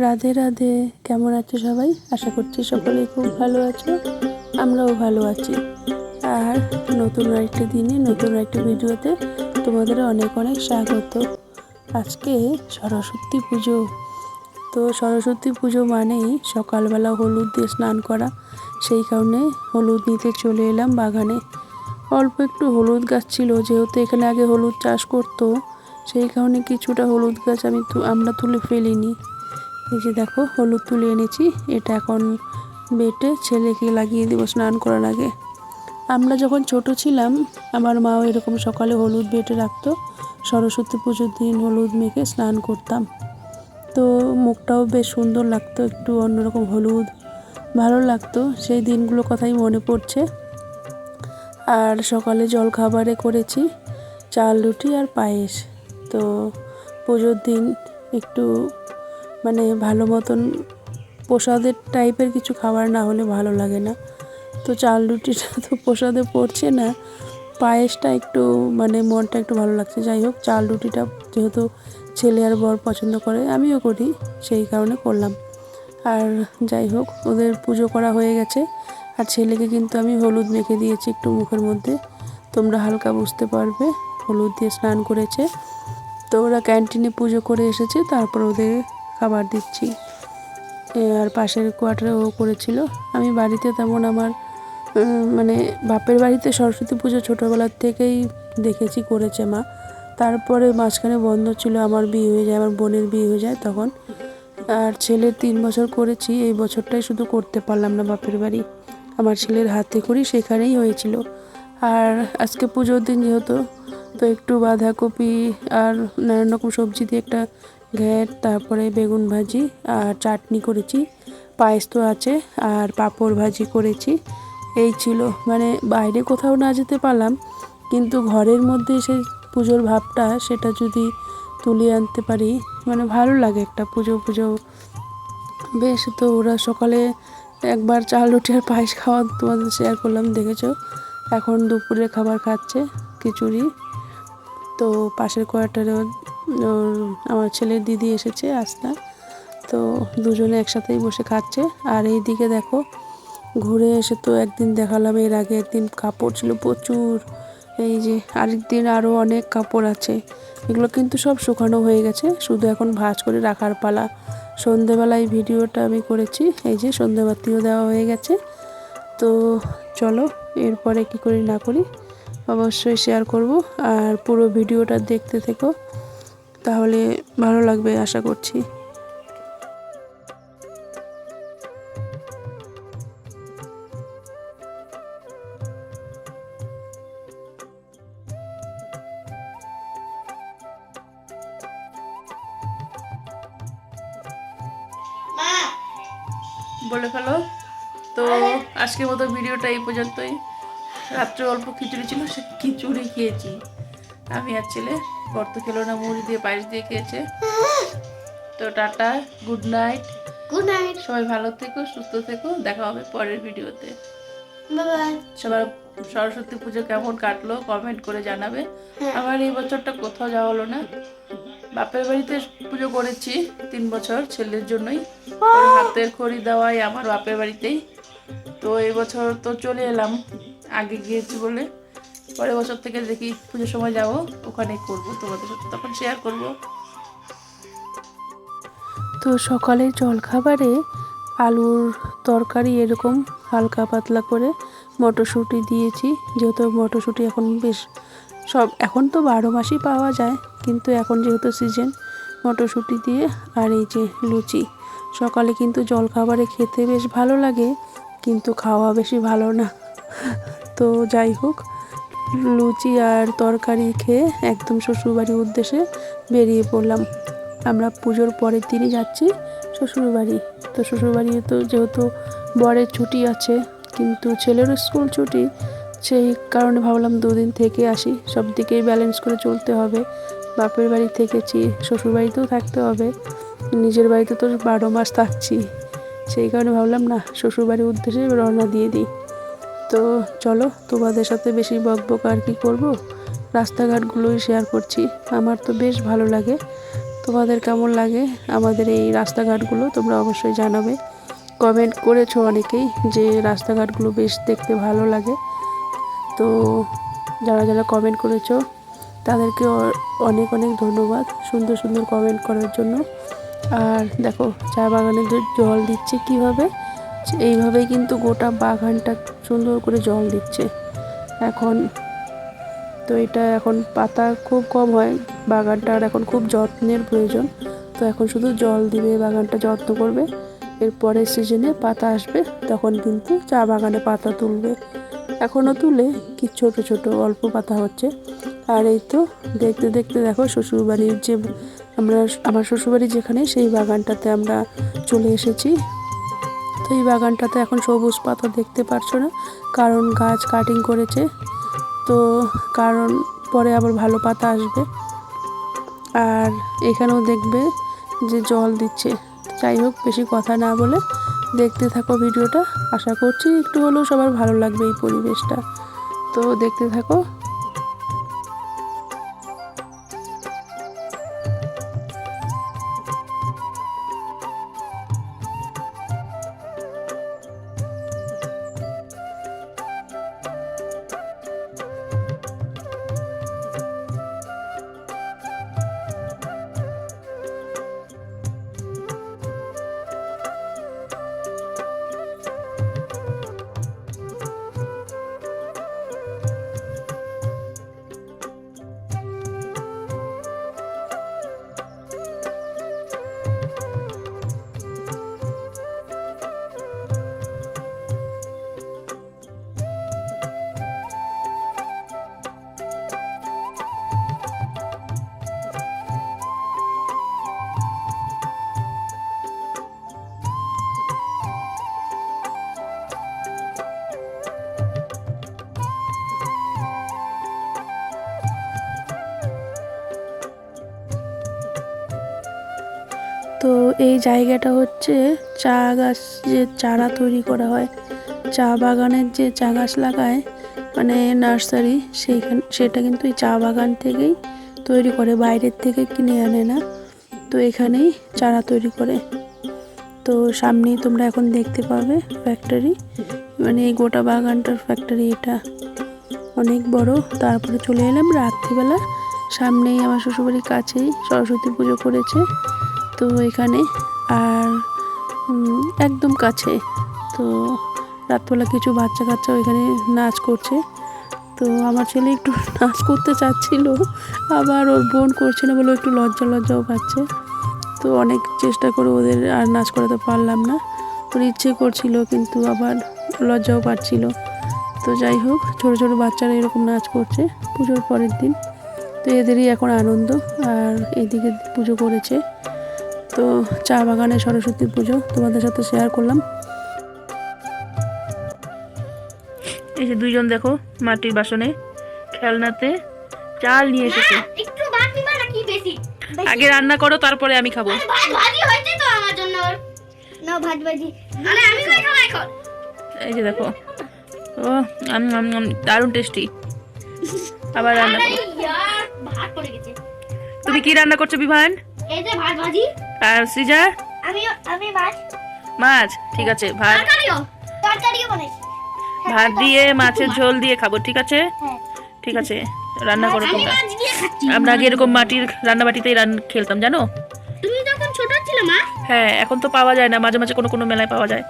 রাধে রাধে। কেমন আছো সবাই? আশা করছি সকলে খুব ভালো আছো, আমরাও ভালো আছি। আর নতুন আরেকটি দিনে নতুন একটা ভিডিওতে তোমাদের অনেক অনেক স্বাগত। আজকে সরস্বতী পুজো। তো সরস্বতী পুজো মানেই সকালবেলা হলুদ দিয়ে স্নান করা, সেই কারণে হলুদ নিতে চলে এলাম বাগানে। অল্প একটু হলুদ গাছ ছিল, যেহেতু এখানে আগে হলুদ চাষ করতো, সেই কারণে কিছুটা হলুদ গাছ আমরা তুলে ফেলিনি। এই যে দেখো হলুদ তুলে এনেছি, এটা এখন বেটে ছেলেকে লাগিয়ে দেবো স্নান করার আগে। আমরা যখন ছোট ছিলাম আমার মাও এরকম সকালে হলুদ বেটে রাখতো, সরস্বতী পুজোর দিন হলুদ মেখে স্নান করতাম। তো মুখটাও বেশ সুন্দর লাগতো, একটু অন্যরকম হলুদ, ভালো লাগতো। সেই দিনগুলো কথাই মনে পড়ছে। আর সকালে জল খাবারে করেছি চাল রুটি আর পায়েস। তো পুজোর দিন একটু ভালো মতন প্রসাদের টাইপের কিছু খাবার না হলে ভালো লাগে না। তো চাল রুটিটা তো প্রসাদে পড়ছে না, পায়েসটা একটু মনটা একটু ভালো লাগছে। যাই হোক, চাল রুটিটা যেহেতু ছেলে আর বর পছন্দ করে, আমিও করি, সেই কারণে করলাম। আর যাই হোক, ওদের পুজো করা হয়ে গেছে। আর ছেলেকে কিন্তু আমি হলুদ মেখে দিয়েছি একটু মুখের মধ্যে, তোমরা হালকা বুঝতে পারবে। হলুদ দিয়ে স্নান করেছে। তো ওরা ক্যান্টিনে পুজো করে এসেছে, তারপর ওদের খাবার দিচ্ছি। আর পাশের কোয়ার্টারে ও করেছিল। আমি বাড়িতে তেমন আমার বাপের বাড়িতে সরস্বতী পুজো ছোটোবেলার থেকেই দেখেছি করেছে মা। তারপরে মাঝখানে বন্ধ ছিল, আমার বিয়ে হয়ে যায়, আমার বোনের বিয়ে হয়ে যায় তখন। আর ছেলের 3 বছর করেছি, এই বছরটাই শুধু করতে পারলাম না বাপের বাড়ি। আমার ছেলের হাতে করি সেখানেই হয়েছিল। আর আজকে পুজোর দিন যেহেতু, তো একটু বাঁধাকপি আর নানান রকম সবজি দিয়ে একটা ঘ্যাট, তারপরে বেগুন ভাজি আর চাটনি করেছি, পায়েস তো আছে, আর পাঁপড় ভাজি করেছি। এই ছিল, বাইরে কোথাও না যেতে পারলাম, কিন্তু ঘরের মধ্যে সেই পুজোর ভাবটা সেটা যদি তুলে আনতে পারি, ভালো লাগে একটা পুজো পুজো বেশ। তো ওরা সকালে একবার চাল রুটি আর পায়েস খাওয়া তোমাদের শেয়ার করলাম, দেখেছো। এখন দুপুরে খাবার খাচ্ছে খিচুড়ি। তো পাশের কোয়ার্টারেও আমার ছেলের দিদি এসেছে আস্তা, তো দুজনে একসাথেই বসে খাচ্ছে। আর এই দিকে দেখো, ঘুরে এসে তো একদিন দেখালাম, এর আগে একদিন কাপড় ছিল প্রচুর। এই যে আরেকদিন আরও অনেক কাপড় আছে, এগুলো কিন্তু সব শুকানো হয়ে গেছে, শুধু এখন ভাঁজ করে রাখার পালা। সন্ধেবেলায় ভিডিওটা আমি করেছি, এই যে সন্ধেবাতিও দেওয়া হয়ে গেছে। তো চলো, এরপরে কি করি না করি অবশ্যই শেয়ার করব। আর পুরো ভিডিওটা দেখতে থেকো, তাহলে ভালো লাগবে আশা করছি। বলে ফেলো। তো আজকের মতো ভিডিওটা এই পর্যন্তই। রাত্রে অল্প খিচুড়ি ছিল, সে খিচুড়ি খেয়েছি আমি আর ছেলে। বর তো খেলো না, মুড়ি দিয়ে পায়েস দিয়ে খেয়েছে। তো tata, good night. Good night, সবাই ভালো থেকো, সুস্থ থেকো, দেখা হবে পরের ভিডিওতে। Bye bye. সবার সরস্বতী পুজো কেমন কাটলো কমেন্ট করে জানাবে। আমার এই বছরটা কোথাও যাওয়া হলো না, বাপের বাড়িতে পুজো করেছি 3 বছর ছেলের জন্যই, হাতের খড়ি দেওয়াই আমার বাপের বাড়িতেই। তো এই বছর তো চলে এলাম, আগে গিয়েছি বলে। পরের বছর থেকে দেখি পুজোর সময় যাব, ওখানে করব তোমাদের সাথে, তখন শেয়ার করব। তো সকালের জলখাবারে আলুর তরকারি, এরকম হালকা পাতলা করে মটরশুঁটি দিয়েছি, যেহেতু মটরশুঁটি এখন বেশ এখন তো 12 মাসই পাওয়া যায়, কিন্তু এখন যেহেতু সিজন, মটরশুঁটি দিয়ে। আর এই যে লুচি, সকালে কিন্তু জলখাবারে খেতে বেশ ভালো লাগে, কিন্তু খাওয়া বেশি ভালো না। তো যাই হোক, লুচি আর তরকারি খেয়ে একদম শ্বশুরবাড়ির উদ্দেশ্যে বেরিয়ে পড়লাম। আমরা পুজোর পরের দিনই যাচ্ছি শ্বশুরবাড়ি। তো শ্বশুরবাড়ি তো যেহেতু বরের ছুটি আছে, কিন্তু ছেলেরও স্কুল ছুটি, সেই কারণে ভাবলাম 2 দিন থেকে আসি, সব দিকেই ব্যালেন্স করে চলতে হবে। বাপের বাড়ি থেকেছি, শ্বশুরবাড়িতেও থাকতে হবে, নিজের বাড়িতে তো 12 মাস থাকছি, সেই কারণে ভাবলাম না, শ্বশুরবাড়ির উদ্দেশ্যে রওনা দিয়ে দিই। তো চলো, তোমাদের সাথে বেশি বকবক আর কি করব, রাস্তাঘাটগুলোই শেয়ার করছি, আমার তো বেশ ভালো লাগে। তোমাদের কেমন লাগে আমাদের এই রাস্তাঘাটগুলো তোমরা অবশ্যই জানাবে। কমেন্ট করেছো অনেকেই যে রাস্তাঘাটগুলো বেশ দেখতে ভালো লাগে। তো যারা যারা কমেন্ট করেছো তাদেরকে অনেক অনেক ধন্যবাদ সুন্দর সুন্দর কমেন্ট করার জন্য। আর দেখো চা বাগানে জল দিচ্ছে কিভাবে, এইভাবেই কিন্তু গোটা বাগানটা সুন্দর করে জল দিচ্ছে এখন। তো এটা এখন পাতা খুব কম হয়, বাগানটার এখন খুব যত্নের প্রয়োজন। তো এখন শুধু জল দিবে, বাগানটা যত্ন করবে। এরপরের সিজনে পাতা আসবে, তখন কিন্তু চা বাগানে পাতা তুলবে। এখনও তুলে কি ছোট ছোট অল্প পাতা হচ্ছে। আর এই তো দেখতে দেখতে দেখো শ্বশুরবাড়ির যে আমার শ্বশুরবাড়ি যেখানে, সেই বাগানটাতে আমরা চলে এসেছি। তো এই বাগানটাতে এখন সবুজ পাতা দেখতে পারছো না, কারণ গাছ কাটিং করেছে। তো কারণ পরে আবার ভালো পাতা আসবে। আর এখানেও দেখবে যে জল দিচ্ছে। যাই হোক, বেশি কথা না বলে দেখতে থাকো ভিডিওটা। আশা করছি একটু হলেও সবার ভালো লাগবে এই পরিবেশটা। তো দেখতে থাকো। তো এই জায়গাটা হচ্ছে চা গাছ যে চারা তৈরি করা হয়, চা বাগানের যে চা গাছ লাগায় মানে নার্সারি, সেটা কিন্তু এই চা বাগান থেকেই তৈরি করে, বাইরের থেকে কিনে আনে না। তো এখানেই চারা তৈরি করে। তো সামনেই তোমরা এখন দেখতে পাবে ফ্যাক্টরি, মানে এই গোটা বাগানটার ফ্যাক্টরি এটা অনেক বড়। তারপরে চলে এলাম রাত্রিবেলা, সামনেই আমার শ্বশুরবাড়ির কাছেই সরস্বতী পুজো করেছে তো এখানে, আর একদম কাছে। তো রাতবেলা কিছু বাচ্চা কাচ্চা ওইখানে নাচ করছে। তো আমার ছেলে একটু নাচ করতে চাচ্ছিল, আবার ওর বোন করছে না বলে একটু লজ্জাও পাচ্ছে। তো অনেক চেষ্টা করে ওদের আর নাচ করাতে পারলাম না। ওর ইচ্ছে করছিল কিন্তু আবার লজ্জাও পাচ্ছিল। তো যাই হোক, ছোটো ছোটো বাচ্চারা এরকম নাচ করছে পুজোর পরের দিন। তো এদেরই এখন আনন্দ। আর এইদিকে পুজো করেছে। তো চা বাগানে সরস্বতী পুজো তোমাদের সাথে শেয়ার করলাম। এই যে দুইজন দেখো মাটির বাসনে খেলনাতে চাল নিয়ে এসেছে। একটু ভাত নিবা নাকি বেশি? আগে রান্না করো, তারপরে আমি খাবো। ভাত ভাজি হয়েছে তো আমার জন্য। না ভাত ভাজি, আরে আমি কই খাবো এখন? এই যে দেখো, ও দারুণ টেস্টি। আবার রান্না করো। ইয়ার ভাত পড়ে গেছে। তুমি কি রান্না করছো বিভান? এই যে ভাত ভাজি। আর সৃজা? আমি মাছ। মাছ, ঠিক আছে। ভাত তরকারিও বানাইছি। ভাত দিয়ে মাছের ঝোল দিয়ে খাবো, ঠিক আছে? হ্যাঁ ঠিক আছে, রান্না করো তোমরা। মাছ দিয়ে খাচ্ছি। আমরা আগে এরকম মাটির রান্নাবাটিতেই খেলতাম, জানো? তুমি যখন ছোট ছিলে মা? হ্যাঁ, এখন তো পাওয়া যায় না, মাঝে মাঝে কোনো কোনো মেলায় পাওয়া যায়।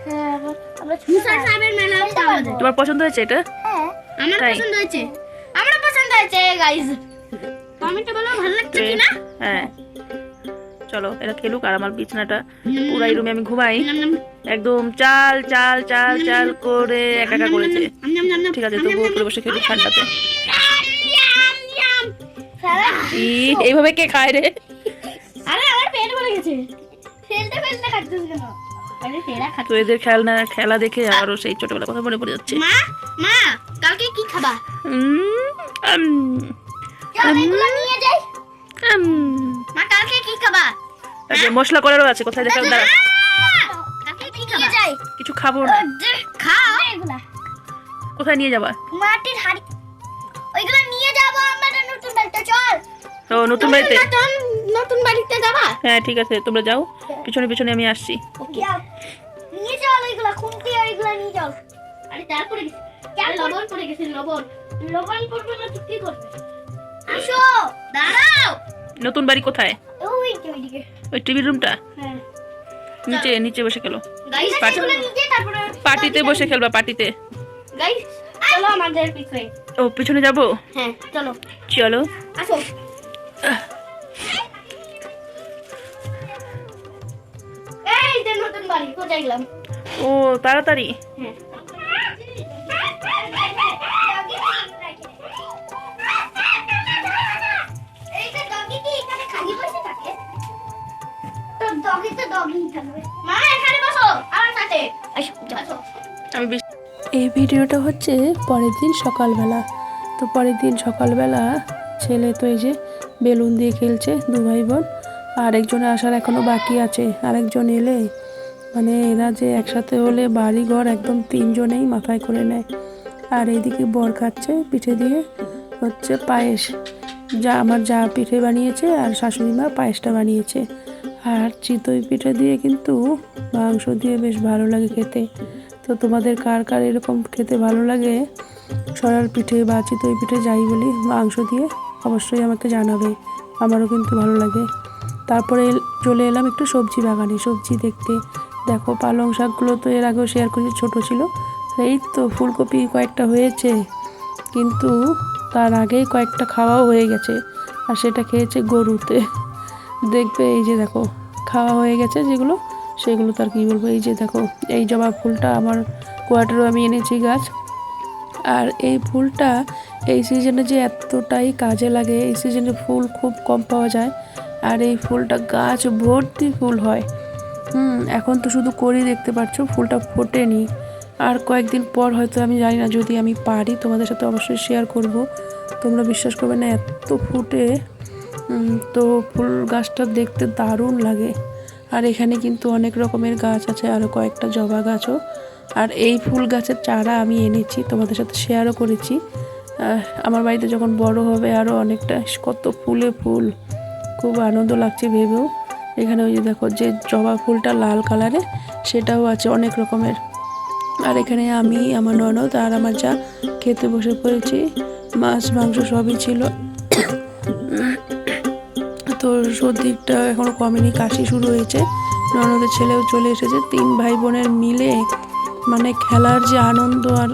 হ্যাঁ, আমরা মুসা সাহেবের মেলায় পাওয়া যায়। তোমার পছন্দ হয়েছে এটা? হ্যাঁ, আমার তাই? পছন্দ হয়েছে। আমার পছন্দ হয়েছে গাইস। কমেন্টে বলো ভালো লাগছে কি না? হ্যাঁ, চলো এরা খেলুক। আর আমার বিছানাটা পুরো এই রুমে আমি ঘুমাই, একদম চাল চাল চাল চাল করে একা করেছে। ঠিক আছে, তবু উপরে বসে খেলুক ঠান্ডাতে। এইভাবে কে খায় রে? আরে আমার পেট ভরে গেছে। ফেলতে খাচ্ছিস কেন? আরে ফেরা তো খাচ্ছি। এদের খেলা দেখে আরো সেই ছোটবেলা কথা মনে পড়ে যাচ্ছে। মা কালকে কি খাবা? উম, চল এগুলো নিয়ে যাই। মা কালকে কি খাবা? আচ্ছা, মশলা করারও আছে, কোথায় দেখা দাঁড়া। কালকে কি খাবা? যাই। কিছু খাবো না। খাও এগুলা। কোথায় নিয়ে যাবা? মাটির হাড়ি। ওইগুলো নিয়ে যাব আমরা নতুন বাড়িতে, চল। ও নতুন বাড়িতে? নতুন বাড়িতে যাবা? হ্যাঁ ঠিক আছে, তোমরা যাও, পিছনে পিছনে আমি আসছি। ওকে, নিয়ে চল এগুলা, খুন্তি আর এগুলা নিয়ে চল। আরে তারপরে লবণ পড়ে গেছে, লবণ পড়বে না তো কি করবে? আসো, দাঁড়াও। নতুন বাড়ি কোথায়? ওই যে ওইদিকে। ওই টিভি রুমটা? হ্যাঁ, নিচে নিচে বসে খেলো, গাইস এগুলো নিচে, তারপরে পার্টিতে বসে খেলবা, পার্টিতে। গাইস চলো আমাদের পিছনে। ও পিছনে যাবো? হ্যাঁ চলো চলো। আসো। এই যে নতুন বাড়ি, কোথায় গেলাম? ও তাড়াতাড়ি। হ্যাঁ, এই যে ডগি কি এখানে খালি বসে থাকে? তো ডগি তো ডগি থাকবে। মামা এখানে বসো আমার সাথে। আসো। আমি এই ভিডিওটা হচ্ছে পরের দিন সকালবেলা। তো পরের দিন সকালবেলা ছেলে তো এই যে বেলুন দিয়ে খেলছে, দু ভাই বোন। আর একজনের আসার এখনও বাকি আছে, আরেকজন এলে মানে এরা যে একসাথে হলে বাড়ি ঘর একদম তিনজনেই মাথায় করে নেয়। আর এইদিকে বর খাচ্ছে পিঠে দিয়ে হচ্ছে পায়েস, যা আমার যা পিঠে বানিয়েছে আর শাশুড়ি মা পায়েসটা বানিয়েছে। আর চিতই পিঠে দিয়ে কিন্তু মাংস দিয়ে বেশ ভালো লাগে খেতে। তো তোমাদের কার কার এরকম খেতে ভালো লাগে, সরার পিঠে বা চিতই পিঠে যাই বলি, মাংস দিয়ে অবশ্যই আমাকে জানাবে, আমারও কিন্তু ভালো লাগে। তারপরে চলে এলাম একটু সবজি বাগানে, সবজি দেখতে। দেখো পালং শাকগুলো তো এর আগেও শেয়ার করেছি, ছোটো ছিল। এই তো ফুলকপি কয়েকটা হয়েছে, কিন্তু তার আগেই কয়েকটা খাওয়াও হয়ে গেছে, আর সেটা খেয়েছে গরুতে। দেখবে এই যে দেখো খাওয়া হয়ে গেছে যেগুলো, সেগুলো তার কী বলবো। এই যে দেখো এই জবা ফুলটা আমার কোয়ার্টারও আমি এনেছি গাছ। আর এই ফুলটা এই সিজনে যে এতটাই কাজে লাগে, এই সিজনে ফুল খুব কম পাওয়া যায়। আর এই ফুলটা গাছ ভর্তি ফুল হয়। এখন তো শুধু করি দেখতে পাচ্ছ, ফুলটা ফোটেনি। আর কয়েকদিন পর হয়তো, আমি জানি না, যদি আমি পারি তোমাদের সাথে অবশ্যই শেয়ার করব। তোমরা বিশ্বাস করবে না, এত ফুটে। তো ফুল গাছটা দেখতে দারুণ লাগে। আর এখানে কিন্তু অনেক রকমের গাছ আছে, আরও কয়েকটা জবা গাছও। আর এই ফুল গাছের চারা আমি এনেছি, তোমাদের সাথে শেয়ারও করেছি। আমার বাড়িতে যখন বড় হবে আরও অনেকটা, কত ফুলে ফুল, খুব আনন্দ লাগছে ভেবেও। এখানে ওই যে দেখো যে জবা ফুলটা লাল কালারে, সেটাও আছে অনেক রকমের। আর এখানে আমি, আমার ননদ আর আমার যা খেতে বসে পড়েছি, মাছ মাংস সবই ছিল। তো সর্দিটা এখনও কমেনি, কাশি শুরু হয়েছে। ননদের ছেলেও চলে এসেছে, 3 ভাই বোনের মিলে মানে খেলার যে আনন্দ, আর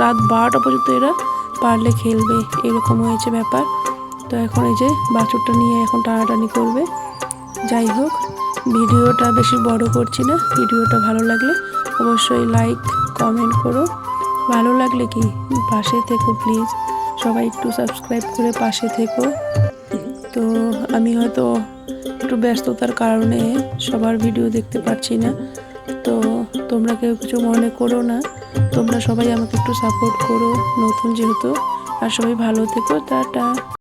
রাত 12টা পর্যন্ত এরা পারলে খেলবে, এরকম হয়েছে ব্যাপার। তো এখন এই যে বাছুরটা নিয়ে এখন টানাটানি করবে। যাই হোক, ভিডিওটা বেশি বড় করছি না। ভিডিওটা ভালো লাগলে অবশ্যই লাইক কমেন্ট করো, ভালো লাগলে কি পাশে থেকো প্লিজ, সবাই একটু সাবস্ক্রাইব করে পাশে থেকো। তো আমি হয়তো একটু ব্যস্ততার কারণে সবার ভিডিও দেখতে পাচ্ছি না, তো তোমরা কেউ কিছু মনে করো না। তোমরা সবাই আমাকে একটু সাপোর্ট করো, নতুন যেহেতু। আর সবাই ভালো থেকো, টাটা।